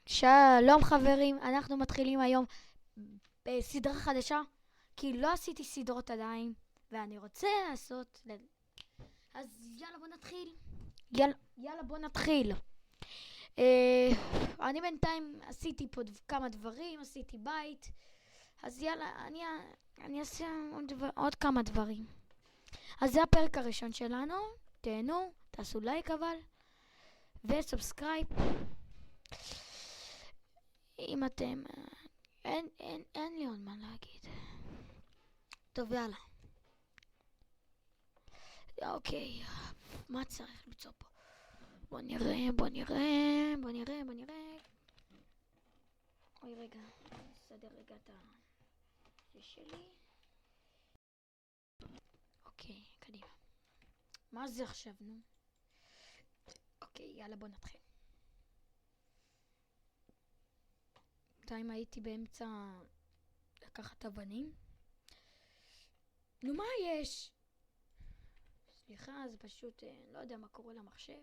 שלום חברים, אנחנו מתחילים היום בסדרה חדשה, כי לא עשיתי סדרות עדיין, ואני רוצה לעשות, אז יאללה בוא נתחיל. יאללה בוא נתחיל. אני בינתיים עשיתי פה כמה דברים, עשיתי בית, אז יאללה, אני אעשה עוד כמה דברים. אז זה הפרק הראשון שלנו, תהנו, תעשו לייק אבל, וסובסקרייב. אם אתם... אין לי עוד מה להגיד. טוב, יאללה. אוקיי, מה צריך למצוא פה? בוא נראה. אוי, רגע, נסדר רגע את זה שלי. אוקיי, קדימה. מה זה עכשיו, נו? אוקיי, יאללה, בוא נתחיל. בינתיים הייתי באמצע לקחת אבנים. נו, מה יש? סליחה, זה פשוט, לא יודע מה קורה למחשב.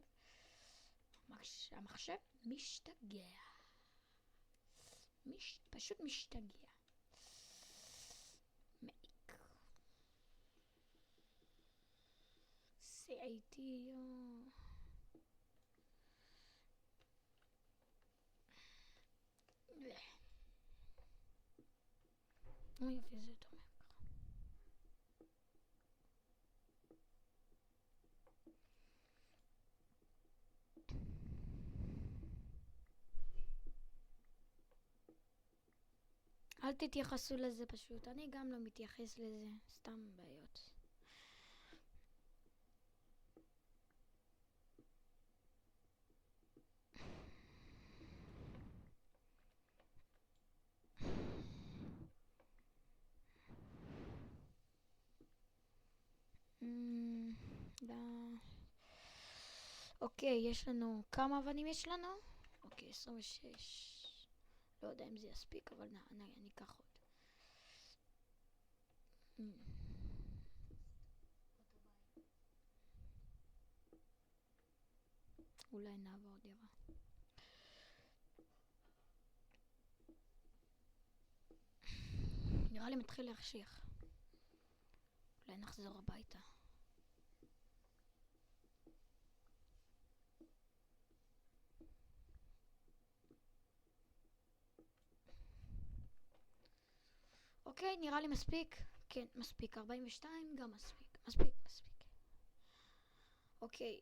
המחשב משתגע. פשוט משתגע. מעיק. סעיתי. אוי, יופי, זה דומה ככה. אל תתייחסו לזה פשוט, אני גם לא מתייחס לזה, סתם בעיות. אוקיי, יש לנו, כמה אבנים יש לנו? אוקיי, 26. לא יודע אם זה יספיק, אבל אני אקח עוד. אולי נעבור דירה. נראה לי מתחיל להחשיך. אולי נחזור הביתה. אוקיי, נראה לי מספיק. כן, מספיק. 42 גם מספיק. מספיק. אוקיי.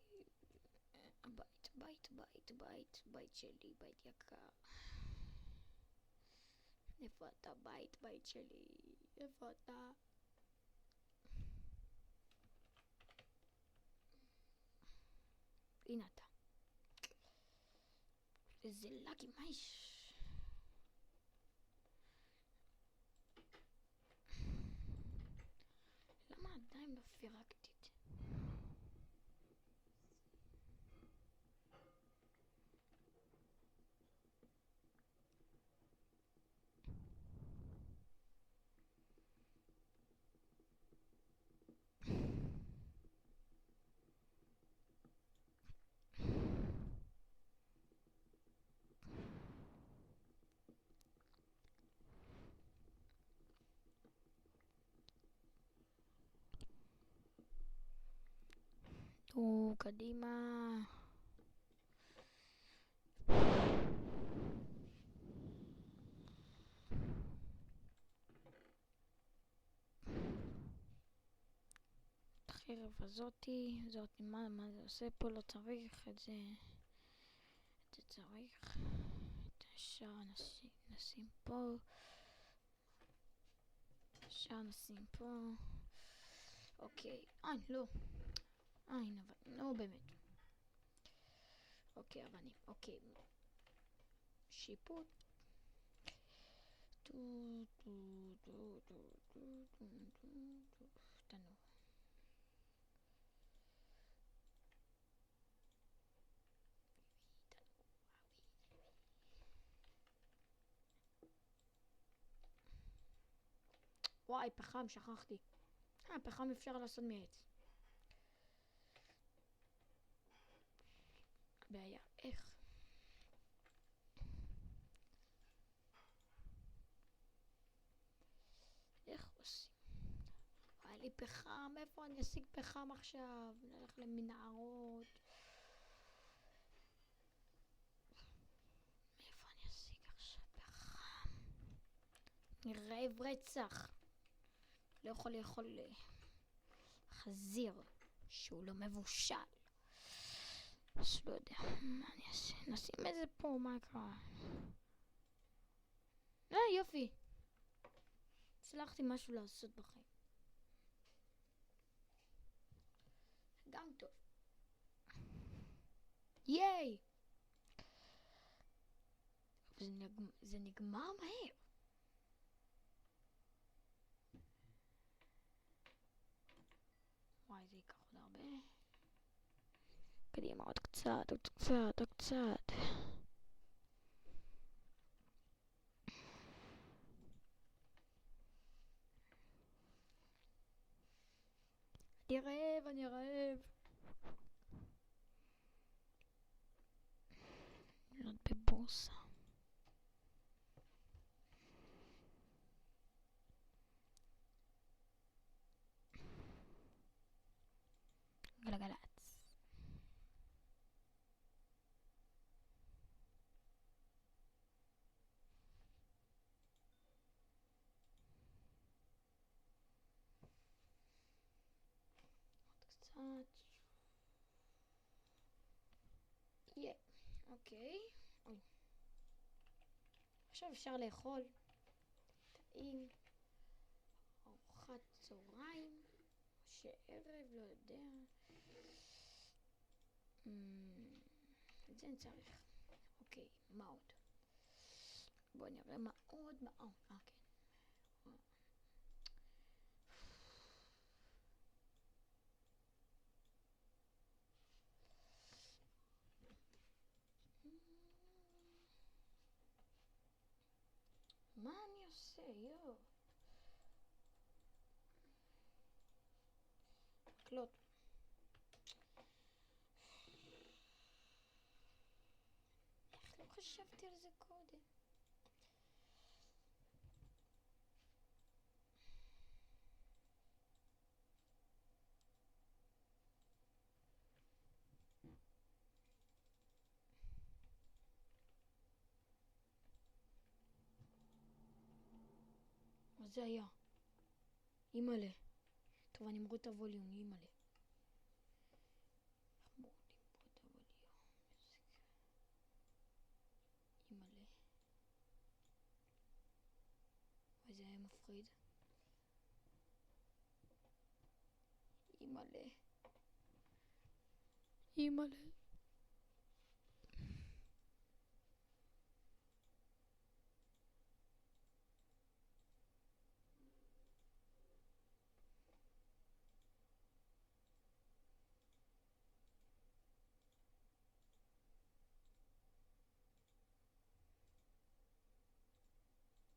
בית שלי, בית יקר. איפה אתה? בית שלי. איפה אתה? הנה אתה. איזה לקי, מה יש? למה עדיין לא פירקתי את זה? קדימה. החרב הזאתי, מה זה עושה פה? לא צריך את זה. צריך. את השאר נשים פה. אוקיי. לא. לא באמת. אוקיי, אבנים. אוקיי. שיפוט. תנור. וואי, פחם, שכחתי. פחם אפשר לעשות מעץ. בעיה, איך? פחם, איפה אני אשיג פחם עכשיו? נלך למנהרות. איפה אני אשיג עכשיו פחם? אני רעב רצח. לא יכול לאכול חזיר שהוא לא מבושל. אז לא יודע, מה אני אעשה? נשים את זה פה, מה קרה? יופי. הצלחתי משהו לעשות בחיים. גם טוב. ייי! זה נגמר מהר. וואי, זה ייקח עוד הרבה. קדימה, עוד קצת, עוד קצת, עוד קצת. אני רעב, אני רעב. להיות בבורסה. גלגלצ. עוד קצת. אוקיי. אוי. עכשיו אפשר לאכול. טעים. ארוחת צהריים. שערב, לא יודע. את זה אני צריך. אוקיי, מה עוד? בואו נראה מה עוד. כן. מה אני עושה? מקלות. איך לא חשבתי על זה קודם? מה זה היה? אימא'לה. טוב, אני אמרו את הווליום, אימא'לה. אימא'לה. וזה היה מפחיד. אימא'לה. אימא'לה.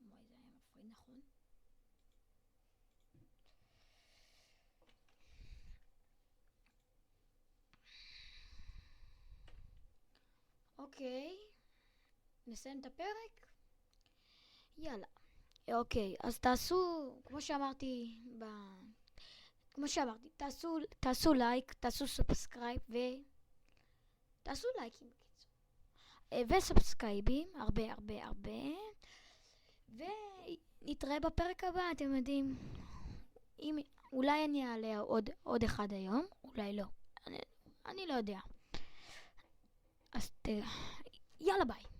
וואי, זה היה מפחיד, נכון? אוקיי. נסיים את הפרק? יאללה. אוקיי, אז תעשו לייק, תעשו סאבסקרייב תעשו לייקים בקיצור. וסאבסקרייבים, הרבה הרבה הרבה. ונתראה בפרק הבא, אתם יודעים. אולי אני אעלה עוד אחד היום, אולי לא. אני לא יודע. אז יאללה ביי.